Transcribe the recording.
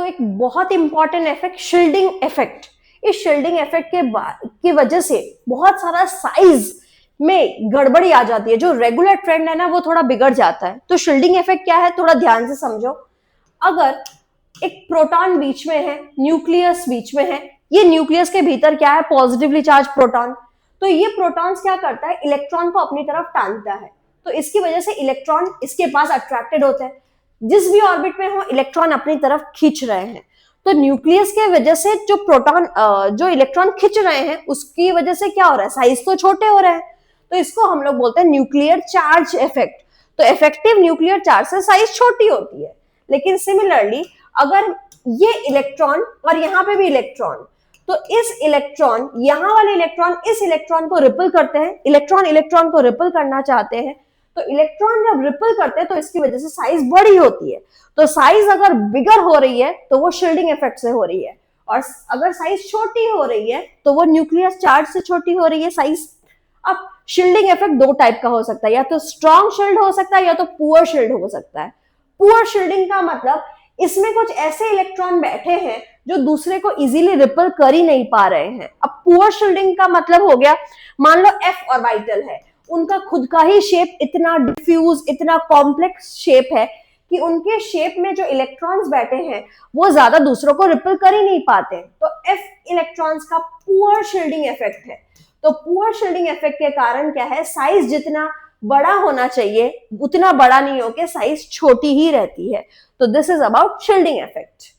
तो एक बहुत इंपॉर्टेंट इफेक्ट शील्डिंग इफेक्ट। इस शील्डिंग इफेक्ट की वजह से बहुत सारा साइज में गड़बड़ी आ जाती है, जो रेगुलर ट्रेंड है ना वो थोड़ा बिगड़ जाता है। तो शील्डिंग इफेक्ट क्या है, थोड़ा ध्यान से समझो। अगर एक प्रोटॉन बीच में है, न्यूक्लियस बीच में है, ये न्यूक्लियस के भीतर क्या है, पॉजिटिवली चार्ज प्रोटॉन, तो ये प्रोटॉन्स क्या करता है, इलेक्ट्रॉन को अपनी तरफ टानता है। तो इसकी वजह से इलेक्ट्रॉन इसके पास अट्रैक्टेड होते हैं, जिस भी ऑर्बिट में हो इलेक्ट्रॉन अपनी तरफ खींच रहे हैं। तो न्यूक्लियस के वजह से जो प्रोटॉन जो इलेक्ट्रॉन खींच रहे हैं उसकी वजह से क्या हो रहा है, साइज तो छोटे हो रहे हैं। तो इसको हम लोग बोलते हैं न्यूक्लियर चार्ज इफेक्ट। तो इफेक्टिव न्यूक्लियर चार्ज से साइज छोटी होती है। लेकिन सिमिलरली अगर ये इलेक्ट्रॉन और यहां पे भी इलेक्ट्रॉन, तो इस इलेक्ट्रॉन, यहां वाले इलेक्ट्रॉन इस इलेक्ट्रॉन को रिपल करते हैं, इलेक्ट्रॉन इलेक्ट्रॉन को रिपल करना चाहते हैं, तो इलेक्ट्रॉन जब रिपल करते हैं तो इसकी वजह से साइज बड़ी होती है। तो साइज अगर बिगर हो रही है तो वो शील्डिंग इफेक्ट से हो रही है, और अगर साइज छोटी हो रही है तो वो न्यूक्लियर चार्ज से छोटी हो रही है साइज। अब शील्डिंग इफेक्ट दो टाइप का हो सकता है, या तो स्ट्रॉन्ग शील्ड हो सकता है या तो पुअर शील्ड हो सकता है। पुअर शील्डिंग का मतलब इसमें कुछ ऐसे इलेक्ट्रॉन बैठे हैं जो दूसरे को इजीली रिपल कर ही नहीं पा रहे हैं। अब पुअर शील्डिंग का मतलब हो गया, मान लो एफ ऑर्बिटल है, उनका खुद का ही शेप इतना डिफ्यूज, इतना कॉम्प्लेक्स शेप है कि उनके शेप में जो इलेक्ट्रॉन्स बैठे हैं वो ज्यादा दूसरों को रिपल कर ही नहीं पाते। तो एफ इलेक्ट्रॉन्स का पुअर शील्डिंग इफेक्ट है। तो पुअर शील्डिंग इफेक्ट के कारण क्या है, साइज जितना बड़ा होना चाहिए उतना बड़ा नहीं होके साइज छोटी ही रहती है। तो this is about shielding effect.